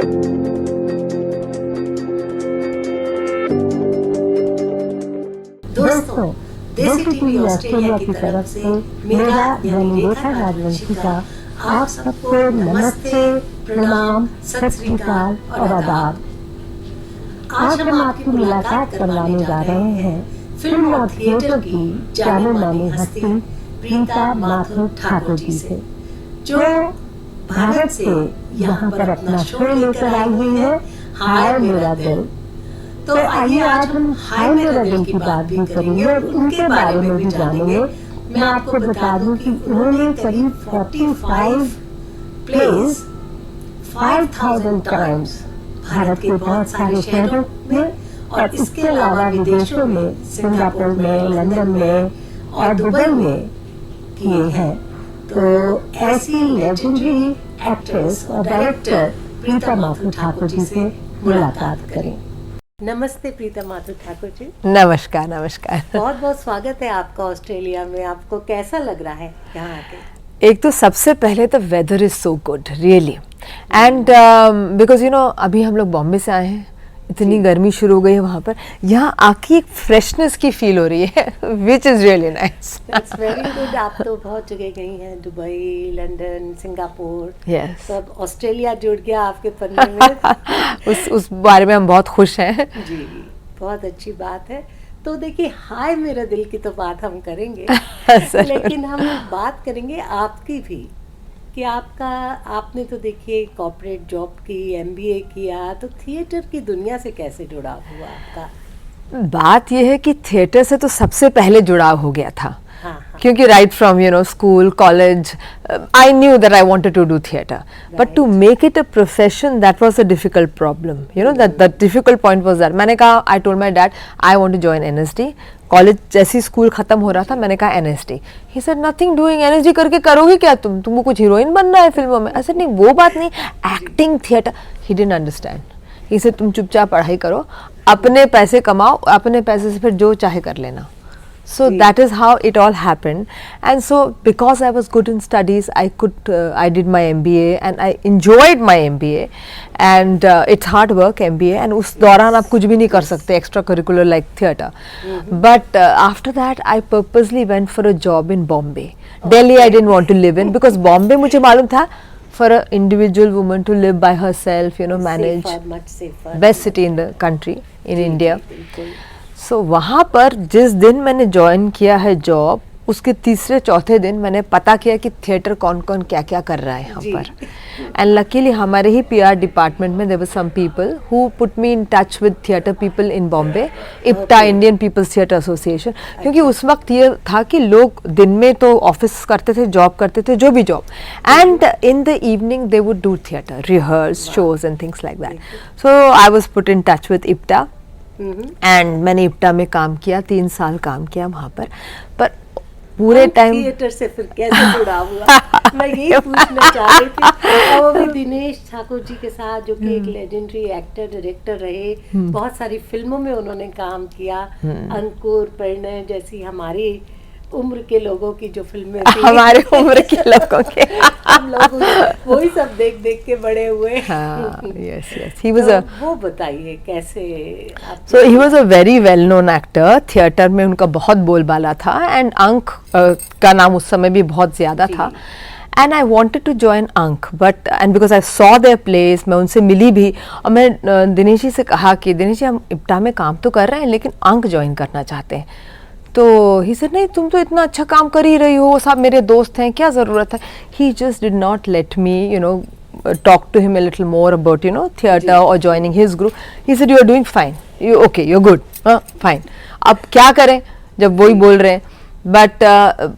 दोस्तों, देसी TV Australia की तरफ से मेरा यानी रेखा राजवंशी का आप सबको नमस्ते, प्रणाम, सत श्री अकाल और आदाब। आज हम आपकी मुलाकात करवाने जा रहे हैं फिल्म और थिएटर की जाने मानी हस्ती प्रीता माथुर ठाकुर जी से, जो भारत से यहाँ पर अपना शो लेकर आई हुई है हाय मेरा दिल। तो आइए आज हम हाय मेरा दिल की बात भी करेंगे और उनके बारे में भी जानेंगे। मैं आपको बता दूं कि उन्होंने करीब 45 प्लेस 5000 टाइम्स भारत के बहुत सारे शहरों में और इसके अलावा विदेशों में, सिंगापुर में, लंदन में और दुबई में किए हैं। तो ऐसी लेजेंडरी एक्ट्रेस और डायरेक्टर प्रीता माथुर ठाकुर जी से मुलाकात करें। नमस्ते प्रीता माथुर ठाकुर जी। नमस्कार नमस्कार। बहुत बहुत स्वागत है आपका ऑस्ट्रेलिया में। आपको कैसा लग रहा है यहाँ आके? एक तो सबसे पहले तो weather is so good really, and because अभी हम लोग बॉम्बे से आए हैं, इतनी गर्मी शुरू हो गई है वहाँ पर, यहाँ आके एक फ्रेशनेस की फील हो रही है which is really nice. That's very good. आप तो बहुत जगह गई हैं, दुबई, लंदन, सिंगापुर। यस, सब ऑस्ट्रेलिया जुड़ गया आपके पन्ने में। उस बारे में हम बहुत खुश हैं। जी, बहुत अच्छी बात है। तो देखिए, हाय मेरा दिल की तो बात हम करेंगे लेकिन हम बात करेंगे आपकी भी कि आपने तो देखिए कॉर्पोरेट जॉब की, एमबीए किया, तो थिएटर की दुनिया से कैसे जुड़ाव हुआ आपका? बात यह है कि थिएटर से तो सबसे पहले जुड़ाव हो गया था। हाँ, क्योंकि right from school, college, I knew that I wanted to do theatre, but to make it a profession that was a difficult problem. That difficult point was that मैंने कहा, I told my dad I want to join NSD. College जैसी school खत्म हो रहा था, मैंने कहा NSD. He said nothing doing, NSD करके करोगी क्या तुमको कुछ हीरोइन बनना है फिल्मों में? आई सेड नहीं, वो बात नहीं, acting, theatre. He didn't understand. He said तुम चुपचाप पढ़ाई करो, अपने पैसे कमाओ, अपने पैसे से फिर जो चाहे कर लेना। So that is how it all happened, and so because I was good in studies, I did my MBA and I enjoyed my MBA, and it's hard work MBA, and उस दौरान आप कुछ भी नहीं कर सकते extra curricular like theatre. But after that I purposely went for a job in Bombay. Delhi I didn't want to live in because Bombay मुझे मालूम था for an individual woman to live by herself, manage, safer, much safer, best city in the country in India. सो वहाँ पर जिस दिन मैंने join किया है जॉब, उसके तीसरे चौथे दिन मैंने पता किया कि थिएटर कौन कौन क्या क्या कर रहा है यहाँ पर। एंड लकीली हमारे ही पीआर डिपार्टमेंट में there were some people who put me in touch with theatre people in Bombay, IPTA, Indian people's theatre association. क्योंकि उस वक्त ये था कि लोग दिन में तो ऑफिस करते थे, जॉब करते थे, जो भी job, and in the evening they would do theatre, rehearse, shows and things like that. So I was put in touch with IPTA and मैंने इप्टा में काम किया, 3 साल काम किया वहाँ पर पूरे टाइम। थिएटर से फिर कैसे जुड़ा हुआ? मैं यही पूछना चाह रही थी। और भी दिनेश ठाकुर जी के साथ, जो कि एक लेजेंडरी एक्टर डायरेक्टर रहे, बहुत सारी फिल्मों में उन्होंने काम किया। अंकुर, परिणय जैसी हमारी उम्र के लोगों की जो फिल्में थी, हमारे उम्र के लोगों के हम लोग वही सब देख देख के बड़े हुए। Yes yes, he was a, वो बताइए कैसे? So he was a very well known actor. Theatre में उनका बहुत बोलबाला था, एंड अंक का नाम उस समय भी बहुत ज़्यादा था। And I wanted to join अंक, but and because I saw their place, मैं उनसे मिली भी और मैं दिनेश जी से कहा कि दिनेश जी हम इप्टा में काम तो कर रहे हैं लेकिन अंक ज्वाइन करना चाहते हैं। तो ही सेड नहीं, तुम तो इतना अच्छा काम कर ही रही हो, वो सब मेरे दोस्त हैं, क्या ज़रूरत है? He just did not let me talk to him a little more about theatre or joining his group. He said you are doing fine, you're good, fine. अब क्या करें जब वही बोल रहे हैं? But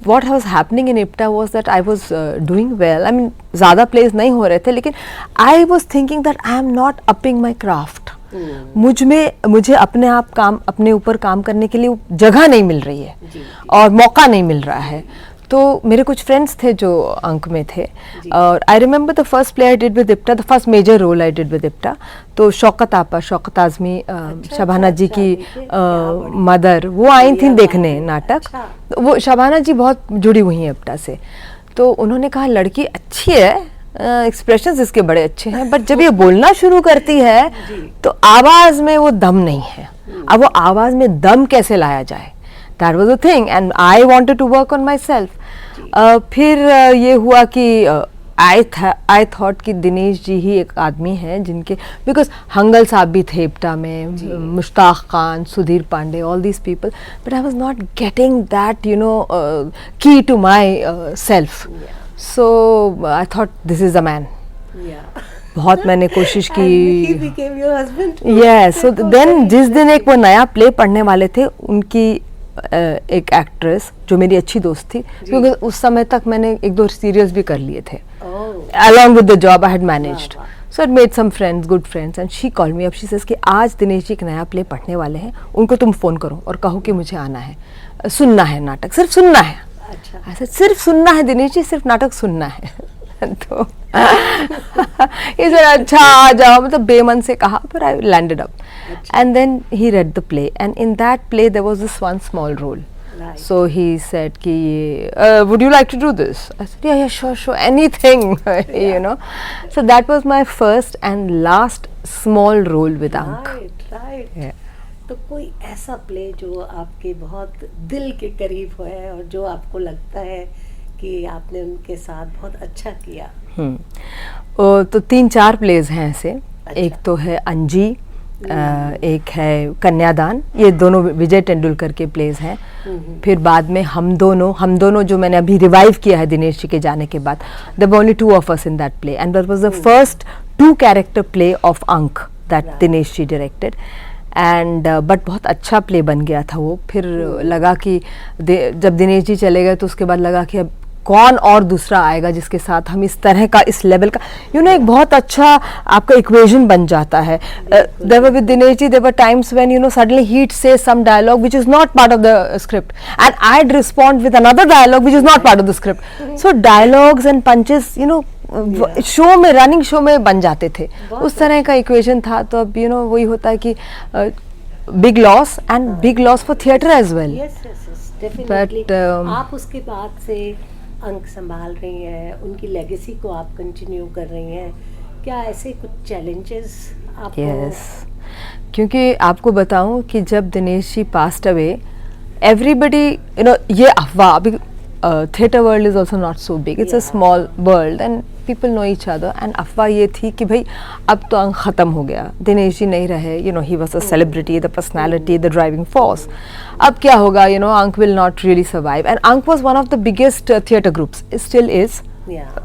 what was happening in IPTA was that I was doing well. I mean ज़्यादा plays नहीं हो रहे थे, लेकिन I was thinking that I am not upping my craft. मुझे अपने आप अपने ऊपर काम करने के लिए जगह नहीं मिल रही है और मौका नहीं मिल रहा है। तो मेरे कुछ फ्रेंड्स थे जो अंक में थे, और I remember the first play I did with IPTA, the first major role I did with IPTA. तो शौकत आज़मी, शबाना जी की मदर, वो आई थी देखने नाटक। वो शबाना जी बहुत जुड़ी हुई हैं इप्टा से, तो उन्होंने कहा लड़की अच्छी है एक्सप्रेशंस इसके बड़े अच्छे हैं, बट जब ये बोलना शुरू करती है तो आवाज में वो दम नहीं है. अब वो आवाज में दम कैसे लाया जाए, that was a thing and I wanted to work on myself. फिर ये हुआ कि आई थॉट कि दिनेश जी ही एक आदमी हैं जिनके, बिकॉज हंगल साहब भी थे इप्टा में, Mushtaq Khan, Sudhir Pandey, all these people, but I was not getting that you know key to myself. So I thought this is a man. बहुत मैंने कोशिश की. यस. सो देन जिस दिन एक वो नया प्ले पढ़ने वाले थे, उनकी एक एक्ट्रेस जो मेरी अच्छी दोस्त थी, क्योंकि उस समय तक मैंने 1-2 सीरियल्स भी कर लिए थे along with the job I had managed. So I made some friends, good friends, and she called me up. She says कि आज दिनेश जी एक नया प्ले पढ़ने वाले हैं, उनको तुम फोन करो और कहो कि मुझे आना है, सुनना है नाटक, सिर्फ सुनना है. ऐसा सिर्फ सुनना है दिनेश जी, सिर्फ नाटक सुनना है. तो ये सर अच्छा आ जाओ, मतलब बेमन से कहा, पर I landed up. And then he read the play, and in that play there was this one small role. Right. So he said ki would you like to do this? I said yeah sure anything. You know, so that was my first and last small role with Ank. Right. Yeah. तो कोई ऐसा play जो आपके बहुत दिल के करीब हो है और जो आपको लगता है कि आपने उनके साथ बहुत अच्छा किया? तो 3-4 प्लेज हैं ऐसे. अच्छा. एक तो है अंजी, एक है कन्यादान, ये दोनों विजय तेंदुलकर के प्लेज हैं. फिर बाद में हम दोनों जो मैंने अभी रिवाइव किया है दिनेश जी के जाने के बाद. There were only 2 of us in that play and that was the first 2 character play of Ank that Dinesh ji directed. And but बहुत अच्छा प्ले बन गया था वो. फिर लगा कि जब दिनेश जी चले गए तो उसके बाद लगा कि अब कौन और दूसरा आएगा जिसके साथ हम इस तरह का, इस लेवल का, यू नो, एक बहुत अच्छा आपका इक्वेशन बन जाता है. There were with Dinesh ji, there were times when you know suddenly he say some dialogue which is not part of the script and I'd respond with another dialogue which is not part of the script. So dialogues and punches you know show में, running show में बन जाते थे. उस तरह का equation था. तो अब यू नो वही होता है कि big loss and big loss for theatre as well. But आप उसके बाद से अंक संभाल रही हैं, उनकी लेगेसी को आप कंटिन्यू कर रही हैं. क्या ऐसे कुछ चैलेंजेस आपको? यस, क्योंकि आपको बताऊं कि जब Dinesh ji passed away, everybody you know, ये अफवाह, अभी theatre world is also not so big, it's a small world and people know each other, and अफवाह ये थी कि भाई अब तो अंक ख़त्म हो गया, दिनेश जी नहीं रहे, you know, he was a celebrity, the personality, the driving force. अब क्या होगा, you know, Ank will not really survive. And Ank was one of the biggest theatre groups, it still is.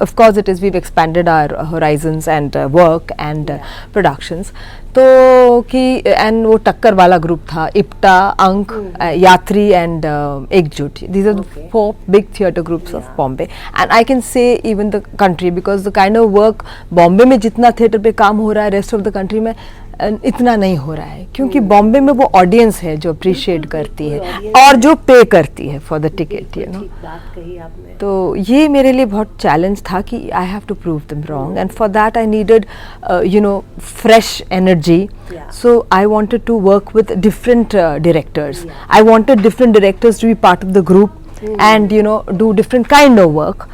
Of course it is, we've expanded our horizons and work and productions. तो कि and वो टक्कर वाला group था, इप्टा, अंक, Yatri and Ekjut. These are the 4 big theatre groups of Bombay, and I can say even the country, because the kind of work Bombay में जितना theatre पे काम हो रहा है रेस्ट ऑफ द कंट्री में इतना नहीं हो रहा है, क्योंकि बॉम्बे में वो ऑडियंस है जो अप्रिशिएट करती है और जो पे करती है for the ticket, you know. तो ये मेरे लिए बहुत चैलेंज था कि I have to prove them wrong, and for that I needed you know fresh energy. So I wanted to work with different directors. I wanted different directors to be part of the group and you know do different kind of work.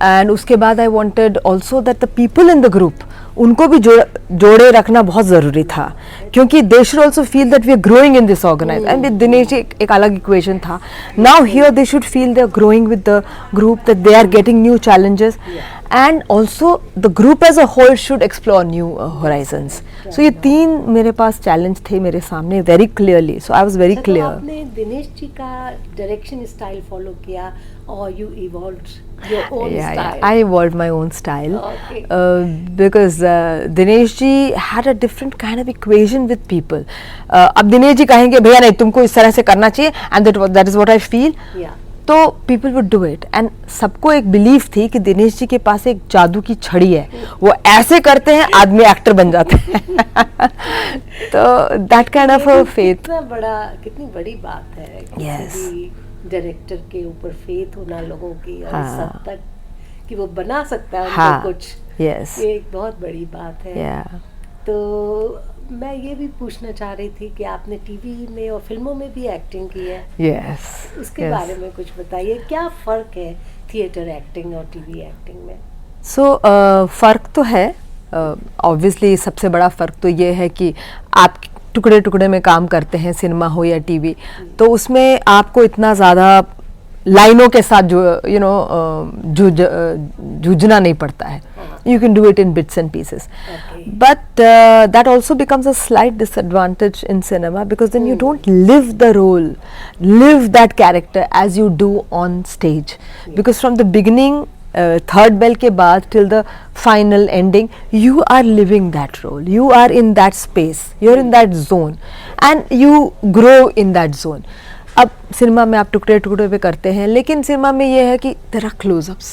And उसके बाद I wanted also that the people in the group, उनको भी जोड़े रखना बहुत ज़रूरी था, क्योंकि they should also feel that we are growing in this organization. And with Dinesh ji एक अलग equation था. Now here they should feel they are growing with the group, that they are getting new challenges, and also the group as a whole should explore new horizons. So ये 3 मेरे पास challenge थे मेरे सामने very clearly. So I was very clear. तो आपने दिनेश जी का direction style follow किया or you evolved your own style? Yeah, I evolved my own style. Okay. Because Dinesh ji had a different kind of equation with people. अब दिनेश जी कहेंगे भैया नहीं तुमको इस तरह से करना चाहिए and that is what I feel. Yeah. तो people would do it, and सबको एक बिलीफ थी कि दिनेश जी के पास एक जादू की छड़ी है, वो ऐसे करते हैं आदमी एक्टर बन जाते हैं. तो that kind of a faith. कितनी बड़ी बात है. Yes. डायरेक्टर के ऊपर फेथ होना लोगों की, और इस हद तक कि वो बना सकता है उनको कुछ. Yes. ये एक बहुत बड़ी बात है. Yeah. तो मैं ये भी पूछना चाह रही थी कि आपने टीवी में और फिल्मों में भी एक्टिंग की है. Yes. उसके बारे में कुछ बताइए, क्या फ़र्क है थिएटर एक्टिंग और टीवी एक्टिंग में? सो फ़र्क तो है, ऑब्वियसली सबसे बड़ा फ़र्क तो ये है कि आप टुकड़े टुकड़े में काम करते हैं, सिनेमा हो या टीवी, तो उसमें आपको इतना ज़्यादा लाइनों के साथ जो जूझना नहीं पड़ता है. You can do it in bits and pieces. Okay. But that also becomes a slight disadvantage in cinema, because then you don't live the role, live that character as you do on stage. Because from the beginning, third bell ke baad till the final ending, you are living that role. You are in that space. You are in that zone, and you grow in that zone. अब cinema में आप टुकड़े टुकड़े पे करते हैं, लेकिन cinema में ये है कि there are close-ups.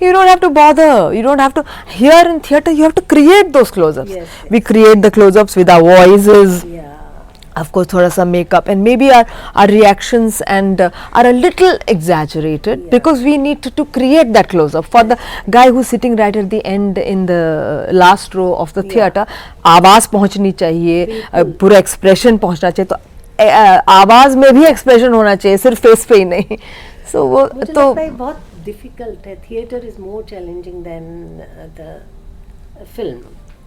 You don't have to bother. You don't have to. Here in theatre, you have to create those close-ups. Yes. We create the close-ups with our voices. Yeah. Of course, थोड़ा सा makeup, and maybe our reactions and are a little exaggerated, because we need to create that close-up. For the guy who's sitting right at the end in the last row of the theatre, आवाज़ पहुंचनी चाहिए, पूरा expression पहुंचना चाहिए, तो आवाज़ में भी expression होना चाहिए, सिर्फ face पे ही नहीं. So वो मुझे तो लगता है बहुत डिफिकल्ट है. Theatre is more challenging than the film,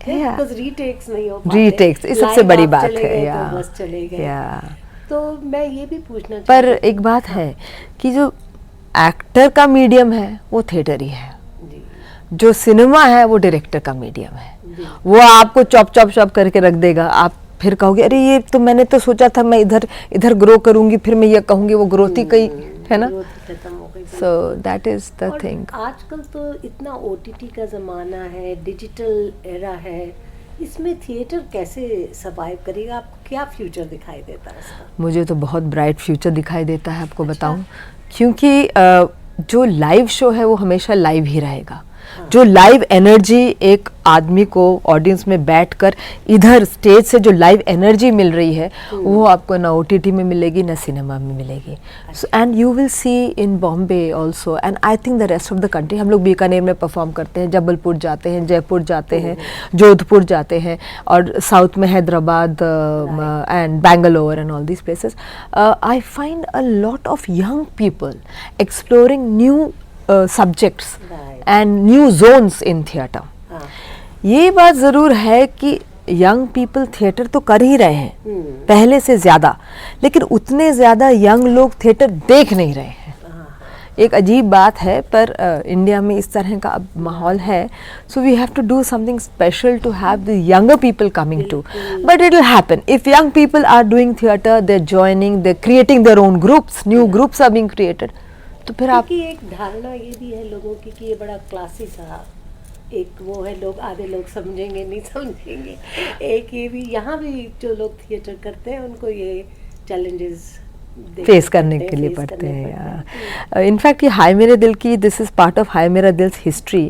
because retakes नहीं हो पाते. रीटेक्स ये सबसे बड़ी बात है. या बस चले गए. तो मैं ये भी पूछना पर एक बात है कि जो एक्टर का मीडियम है वो थिएटर ही है, जो सिनेमा है वो डायरेक्टर का मीडियम है. वो आपको चॉप चॉप चॉप करके रख देगा, आप फिर कहोगे अरे ये तो मैंने तो सोचा था मैं इधर ग्रो करूंगी, फिर मैं ये कहूँगी, वो ग्रोथ ही कहीं है ना. So that is the thing. आजकल तो इतना ओटीटी का ज़माना है, डिजिटल एरा है, इसमें थिएटर कैसे सर्वाइव करेगा? आपको क्या फ्यूचर दिखाई देता है इसका? मुझे तो बहुत ब्राइट फ्यूचर दिखाई देता है, आपको बताऊं, क्योंकि जो लाइव शो है वो हमेशा लाइव ही रहेगा. जो लाइव एनर्जी एक आदमी को ऑडियंस में बैठकर इधर स्टेज से जो लाइव एनर्जी मिल रही है, वो आपको ना ओटीटी में मिलेगी ना सिनेमा में मिलेगी. And you will see in Bombay also, and I think the rest of the country. हम लोग बीकानेर में परफॉर्म करते हैं, जबलपुर जाते हैं, जयपुर जाते हैं, जोधपुर जाते हैं, और साउथ में Hyderabad and Bangalore and all these places. I find a lot of young people exploring new subjects and new zones in theatre. ये बात ज़रूर है कि यंग पीपल थिएटर तो कर ही रहे हैं पहले से ज़्यादा, लेकिन उतने ज़्यादा यंग लोग थिएटर देख नहीं रहे हैं. एक अजीब बात है, पर इंडिया में इस तरह का अब माहौल है. So we have to do something special to have the younger people coming to. But it will happen if young people are doing theatre, they are joining, they are creating their own groups, new groups are being created. तो फिर आप एक धारणा ये भी है लोगों की कि ये बड़ा क्लासी सा एक वो है, लोग आधे लोग समझेंगे नहीं समझेंगे. एक ये भी यहाँ भी जो लोग थिएटर करते हैं उनको ये चैलेंजेस फेस करने के लिए पड़ते हैं. इनफैक्ट ये हाय मेरे दिल की, दिस इज़ पार्ट ऑफ हाय मेरा दिल हिस्ट्री,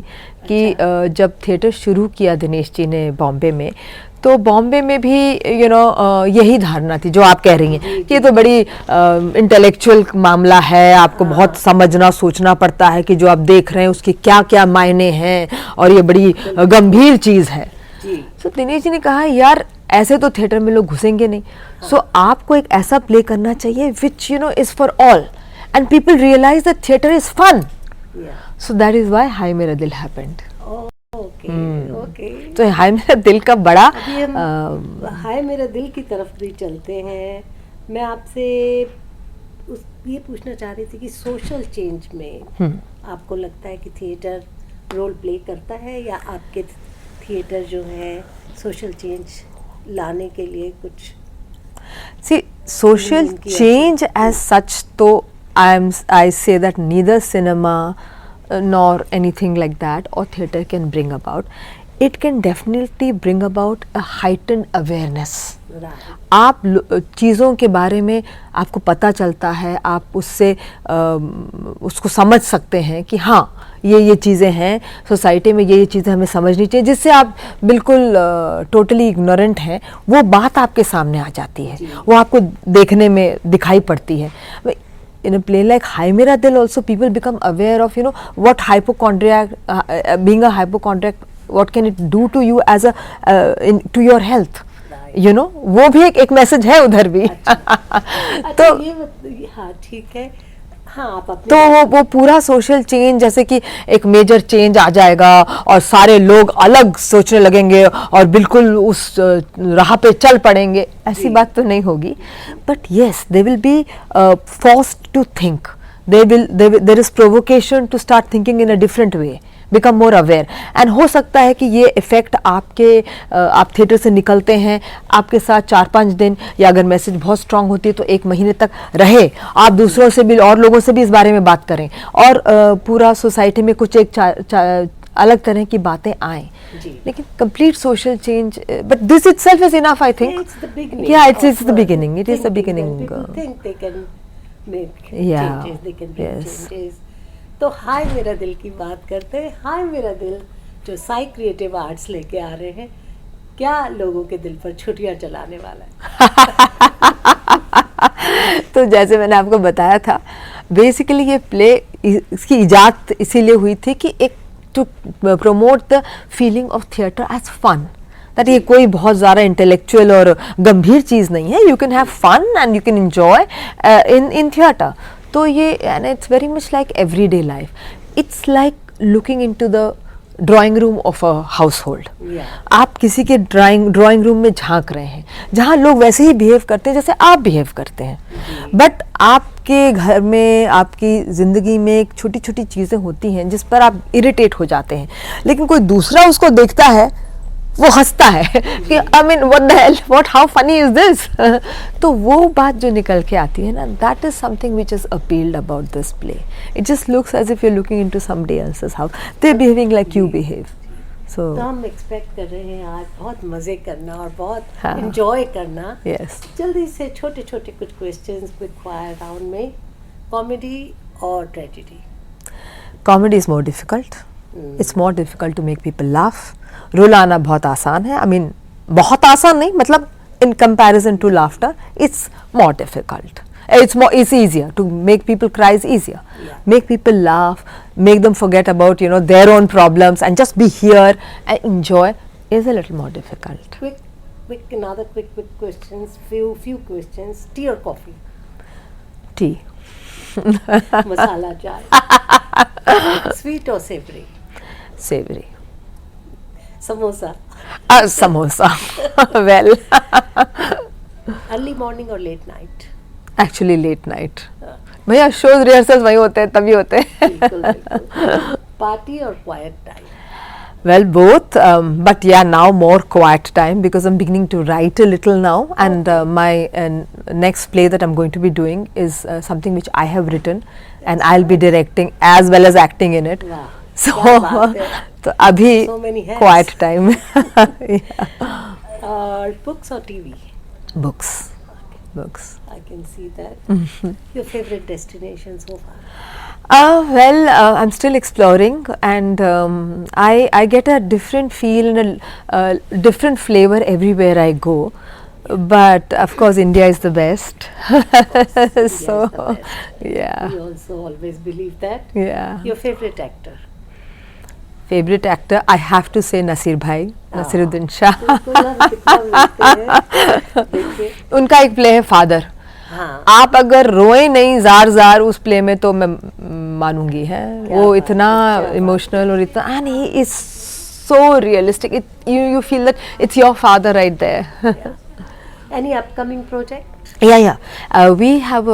कि जब थिएटर शुरू किया दिनेश जी ने बॉम्बे में, तो बॉम्बे में भी यही धारणा थी जो आप कह रही हैं कि ये तो बड़ी इंटेलेक्चुअल मामला है, आपको बहुत समझना सोचना पड़ता है कि जो आप देख रहे हैं उसके क्या क्या मायने हैं, और ये बड़ी गंभीर चीज़ है. तो दिनेश जी ने कहा यार ऐसे तो थिएटर में लोग घुसेंगे नहीं, सो आपको एक ऐसा प्ले करना चाहिए which is for all, and people realise that theatre is fun. So that is why Haye Mera Dil happened. Okay. तो हाय मेरा दिल का बड़ा हाय मेरा दिल की तरफ भी चलते हैं. मैं आपसे ये पूछना चाह रही थी कि सोशल चेंज में आपको लगता है कि थिएटर रोल प्ले करता है, या आपके थिएटर जो है सोशल चेंज लाने के लिए कुछ? सी सोशल चेंज एज सच तो I say that neither cinema nor anything like that or theatre can bring about. It can definitely bring about a heightened awareness. आप चीज़ों के बारे में आपको पता चलता है, आप उससे उसको समझ सकते हैं कि हाँ ये चीज़ें हैं सोसाइटी में, ये चीज़ें हमें समझनी चाहिए. जिससे आप बिल्कुल टोटली इग्नोरेंट हैं, वो बात आपके सामने आ जाती है, वो आपको देखने में दिखाई पड़ती है. In a play like Hi Mera Dil also people become aware of what hypochondriac being a hypochondriac, what can it do to you as a to your health. वो भी एक मैसेज है उधर भी. तो ये हाँ ठीक है. हाँ, आप अपने तो वो पूरा सोशल चेंज, जैसे कि एक मेजर चेंज आ जाएगा और सारे लोग अलग सोचने लगेंगे और बिल्कुल उस राह पे चल पड़ेंगे, ऐसी बात तो नहीं होगी. But yes, they will be forced to think, there is provocation to start thinking in a different way, become more aware. And हो सकता है कि ये इफेक्ट आपके आप थिएटर से निकलते हैं, आपके साथ 4-5 दिन, या अगर मैसेज बहुत स्ट्रांग होती है तो 1 महीने तक रहे, आप दूसरों से भी और लोगों से भी इस बारे में बात करें और पूरा सोसाइटी में कुछ एक अलग तरह की बातें आएँ. लेकिन complete social change, but this itself is enough, I think. It's the beginning. Yeah, it's the of, beginning. It is the thinking beginning. that people think they can make Yeah. changes, they can bring Yes. changes. तो हाय मेरा दिल की बात करते हैं. हाय मेरा दिल जो Sai creative arts लेके आ रहे हैं, क्या लोगों के दिल पर छुट्टियां चलाने वाला है? तो जैसे मैंने आपको बताया था, बेसिकली ये प्ले इसकी इजाद इसीलिए हुई थी कि एक to promote the feeling of theatre as fun, that ये कोई बहुत ज़्यादा इंटेलेक्चुअल और गंभीर चीज़ नहीं है. You can have fun and you can enjoy in theatre. तो ये, and it's very much like everyday life. It's like looking into the drawing room of a household. आप किसी के ड्राइंग रूम में झांक रहे हैं, जहाँ लोग वैसे ही बिहेव करते हैं जैसे आप बिहेव करते हैं. बट आपके घर में, आपकी ज़िंदगी में एक छोटी छोटी चीज़ें होती हैं जिस पर आप इरिटेट हो जाते हैं, लेकिन कोई दूसरा उसको देखता है, वो हंसता है कि I mean what the hell, what, how funny is this. तो वो बात जो निकल के आती है ना, that is something which is appealed about this play. It just looks as if you are looking into somebody else's house, they are behaving like you behave. तो हम एक्सपेक्ट कर रहे हैं आज बहुत मजे करना और बहुत एंजॉय करना. यस, जल्दी से छोटे छोटे कुछ क्वेश्चंस क्विक फायर राउंड में. कॉमेडी और tragedy? Comedy is more difficult. It's more difficult to make people laugh. रुलाना बहुत आसान है, आई मीन बहुत आसान नहीं, मतलब in comparison to laughter it's more difficult. It's easier to make people cry is easier. Make people laugh, make them forget about their own problems and just be here and enjoy is a little more difficult. Another quick questions. Few questions. Tea or coffee? Tea. Masala chai. Sweet or savory? Savory. Samosa. Samosa. Well. Early morning or late night? Actually late night. भैया shows rehearsals वही होते हैं, तभी होते हैं. बिल्कुल. Party or quiet time? Well, both, but yeah, now more quiet time because I'm beginning to write a little now, and my next play that I'm going to be doing is something which I have written, and I'll be directing as well as acting in it. Wow. So, तो अभी So many hands. quiet time. Books or TV? Books. Books. I can see that. Your favorite destination so far? Well, I'm still exploring, and I get a different feel and a different flavor everywhere I go. But of course, India is the best. So, yeah. We also always believe that. Yeah. Your favorite actor? Favorite actor, I have to say Nasir bhai, Nasiruddin Shah. उनका एक play है father. हाँ. आप अगर रोए नहीं jar jar उस play में तो मैं मानूंगी है. वो इतना इमोशनल और इतना, and he is so realistic. You feel that it's your father right there. Any upcoming project? Yeah. We have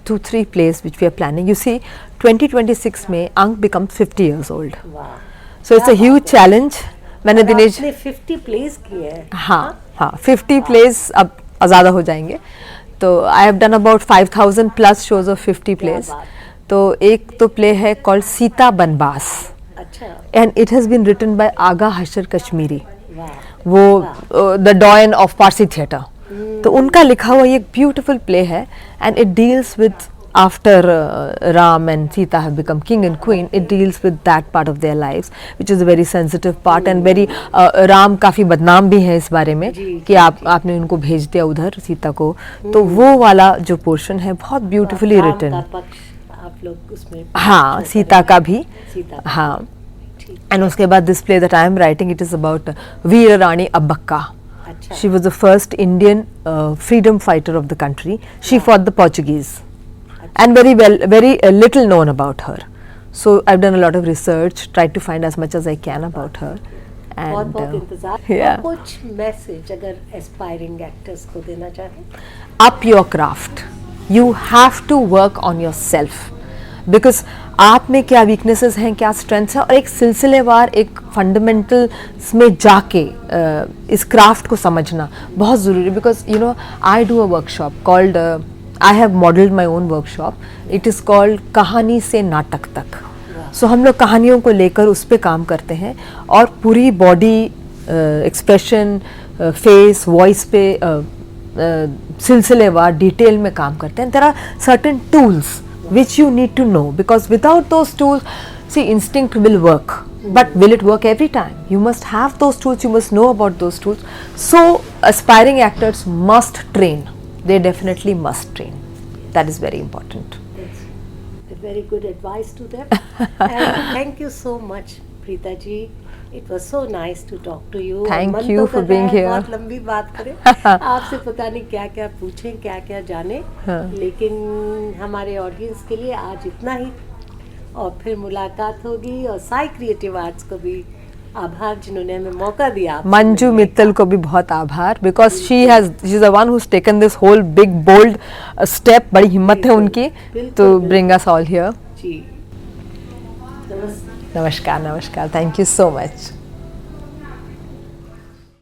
2-3 plays which we are planning. You see, 2026 में Ank becomes 50 years old. Wow. So it's a huge challenge. मैंने दिनेश आपने 50 plays किए हैं. हाँ 50 plays अब ज़्यादा हो जाएंगे. तो I have done about 5,000 plus shows of 50 plays. तो एक तो play है called सीता बनवास. अच्छा. And it has been written by Aga Hashar Kashmiri. Wow. वो the doyen of Parsi theatre. तो उनका लिखा हुआ ये एक beautiful play है, and it deals with after Ram and Sita have become king and queen, it deals with that part of their lives, which is a very sensitive part and very Ram काफ़ी बदनाम भी है इस बारे में कि आपने उनको भेज दिया उधर सीता को. तो वो वाला जो पोर्शन है बहुत ब्यूटीफुली रिटन. आप लोग उसमें हाँ, सीता का भी. हाँ. And उसके बाद this play that I am writing, it is about Veera Rani Abbakka. She was the first Indian freedom fighter of the country. She fought the Portuguese. and very little known about her. So I've done a lot of research, tried to find as much as I can about her. बहुत And बहुत इंतजार। yeah. और कुछ message अगर aspiring actors को देना चाहें? up your craft. You have to work on yourself because आप में क्या वीकनेसेस हैं, क्या स्ट्रेंथ्स हैं, और एक सिलसिलेवार एक फंडामेंटल में जाके इस क्राफ्ट को समझना बहुत ज़रूरी है. Because you know I do a workshop called I have modelled my own workshop. It is called कहानी से नाटक तक. सो हम लोग कहानियों को लेकर उस पर काम करते हैं और पूरी बॉडी एक्सप्रेशन, फेस, वॉइस पे सिलसिलेवार डिटेल में काम करते हैं. There are certain tools which you need to know, because without those tools, see, instinct will work, but will it work every time? You must have those tools, you must know about those tools. So aspiring actors must train. They definitely must train. That is very important. That's a very good advice to them. And thank you so much, Preeta ji. It was so nice to talk to you. Thank मन you तो for कर being रहा है, here. बहुत लंबी बात करें आपसे, पता नहीं क्या क्या पूछें, क्या क्या जाने. हाँ. लेकिन हमारे ऑडियंस के लिए आज इतना ही, और फिर मुलाकात होगी. और साई क्रिएटिव आर्ट्स को भी आभार जिन्होंने हमें मौका दिया. आपसे मंजू मिलने मित्तल को भी बहुत आभार, because she is the one who's taken this whole big bold step. बड़ी हिम्मत है बिल्कुल, उनकी बिल्कुल, टू बिल्कुल. Bring us all here. जी, नमस्ते. नमस्कार, नमस्कार. Thank you so much.